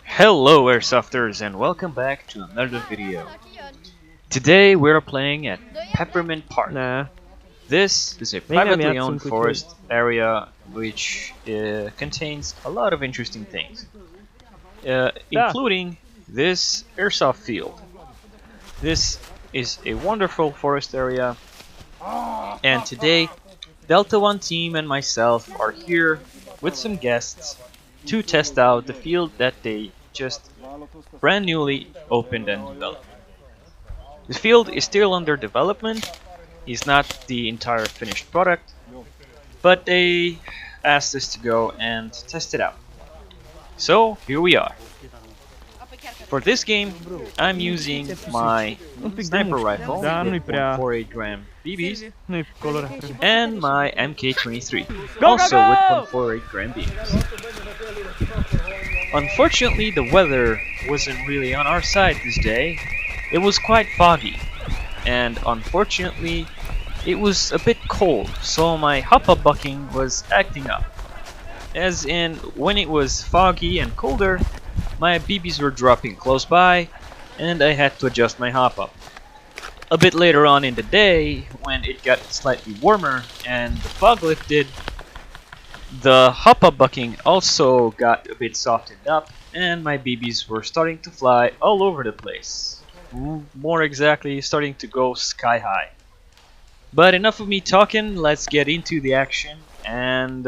Hello airsofters and welcome back to another video. Today we're playing at Peppermint Park. Nah. This is a privately owned forest area which contains a lot of interesting things, including this airsoft field. This is a wonderful forest area, and today Delta 1 team and myself are here with some guests to test out the field that they just brand newly opened and developed. The field is still under development, is not the entire finished product, but they asked us to go and test it out. So here we are. For this game, I'm using my sniper rifle with 1.48 gram BBs and my MK23, also with 1.48 gram BBs. Unfortunately, the weather wasn't really on our side this day. It was quite foggy, and unfortunately, it was a bit cold, so my hopup bucking was acting up. As in, when it was foggy and colder, my BBs were dropping close by, and I had to adjust my hopup. A bit later on in the day, when it got slightly warmer and the fog lifted, the hopup bucking also got a bit softened up, and my BBs were starting to fly all over the place. More exactly, starting to go sky high. But enough of me talking, let's get into the action and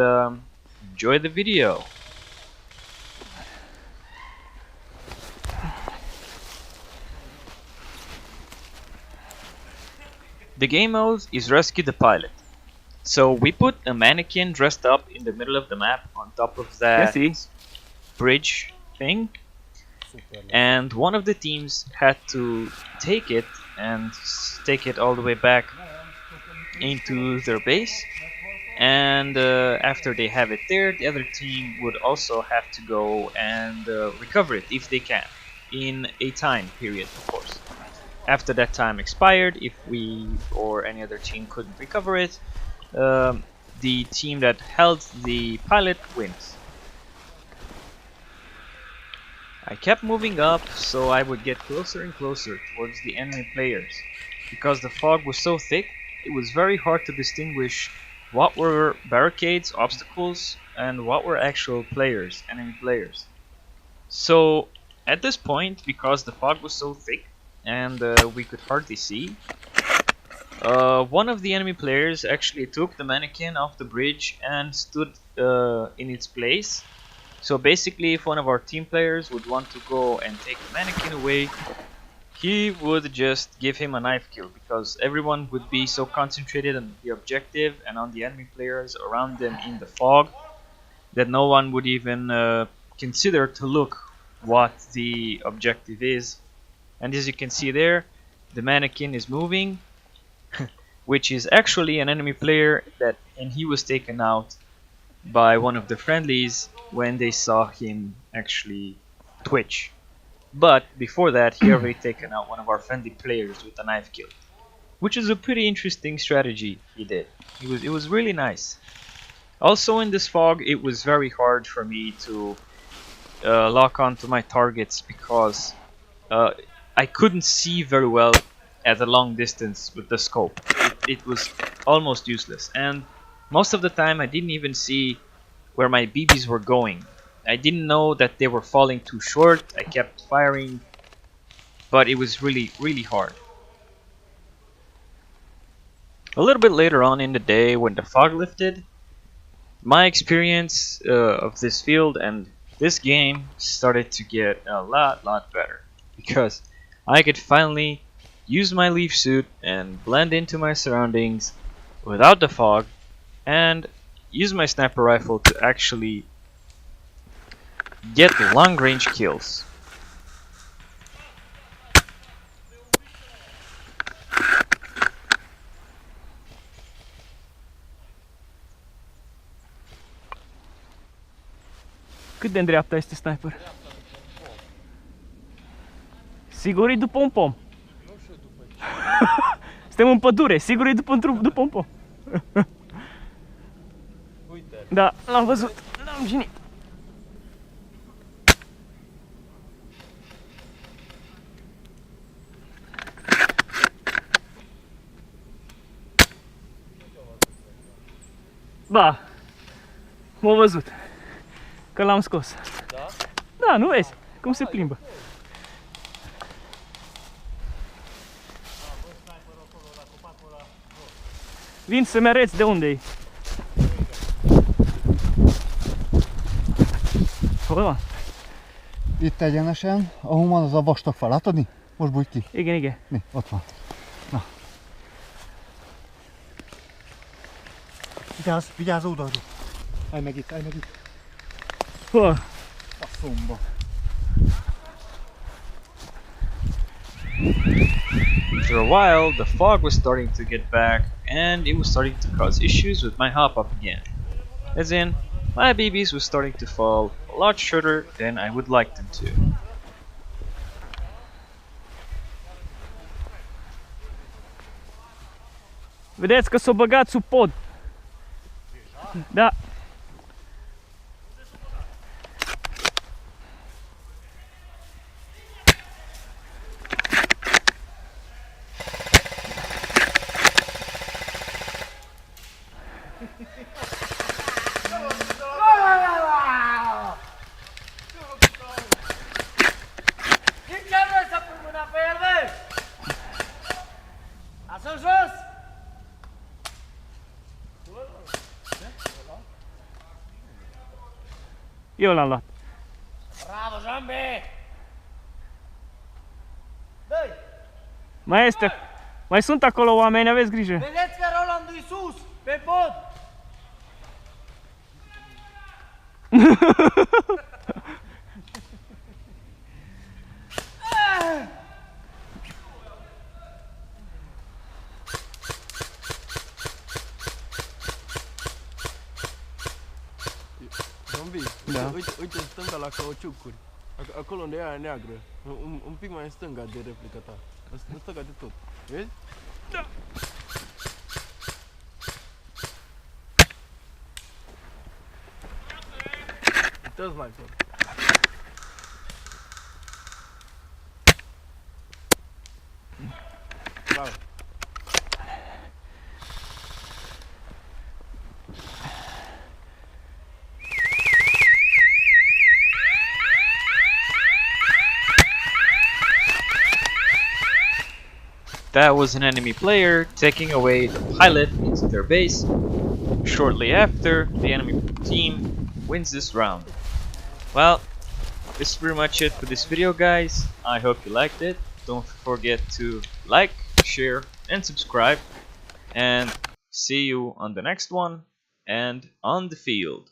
enjoy the video. The game mode is Rescue the Pilot. So we put a mannequin dressed up in the middle of the map on top of that bridge thing, and one of the teams had to take it all the way back into their base, and after they have it there, the other team would also have to go and recover it if they can, in a time period, of course. After that time expired, if we or any other team couldn't recover it, the team that held the pilot wins. I kept moving up so I would get closer and closer towards the enemy players. Because the fog was so thick, it was very hard to distinguish what were barricades, obstacles, and what were actual players, enemy players. So at this point, because the fog was so thick and we could hardly see, one of the enemy players actually took the mannequin off the bridge and stood in its place. So basically, if one of our team players would want to go and take the mannequin away, he would just give him a knife kill, because everyone would be so concentrated on the objective and on the enemy players around them in the fog that no one would even consider to look what the objective is. And as you can see there, the mannequin is moving, which is actually an enemy player and he was taken out by one of the friendlies when they saw him actually twitch. But before that, he already taken out one of our friendly players with a knife kill, which is a pretty interesting strategy he did. It was really nice. Also in this fog, it was very hard for me to lock onto my targets, because I couldn't see very well at a long distance with the scope. It was almost useless, and most of the time I didn't even see where my BBs were going. I didn't know that they were falling too short. I kept firing, but it was really hard. A little bit later on in the day, when the fog lifted, my experience of this field and this game started to get a lot better, because I could finally use my leaf suit and blend into my surroundings without the fog, and use my sniper rifle to actually get long range kills. Cât de îndreapta este sniper? Sigur e după un pom. Suntem în pădure, sigur e după un pom. Da, l-am văzut, l-am jinit. Da. M-a văzut. Că l-am scos. Da? Da, nu vezi? Cum se plimbă. Vin să-mi arăți de unde e. Hol van? Itt egyenesen, ahol van az a vastag fal, látod mi? Most bújj ki. Igen, igen. Mi? Ott van. Na. Vigyázz, vigyázz oldalról. Állj meg itt, állj meg itt. Hol? A szomba. After a while, the fog was starting to get back, and it was starting to cause issues with my hop-up again. As in, my babies were starting to fall a lot shorter than I would like them to. Vedeți că s-o băgat sub pod. Da. Eu l-am luat. Bravo, Jambe! Dă-i! Mai sunt acolo oameni, aveți grijă. Vedeți că Rolandul e sus, pe pod! Zombie, Da. uite în stânga la cauciucuri. Acolo unde e aia neagră. Un pic mai în stânga de replica ta. În stânga de tot. Vezi? Da. Uitați mai tot. Bravo. That was an enemy player taking away the pilot into their base. Shortly after, the enemy team wins this round. Well, this is pretty much it for this video, guys. I hope you liked it. Don't forget to like, share, and subscribe. And see you on the next one and on the field.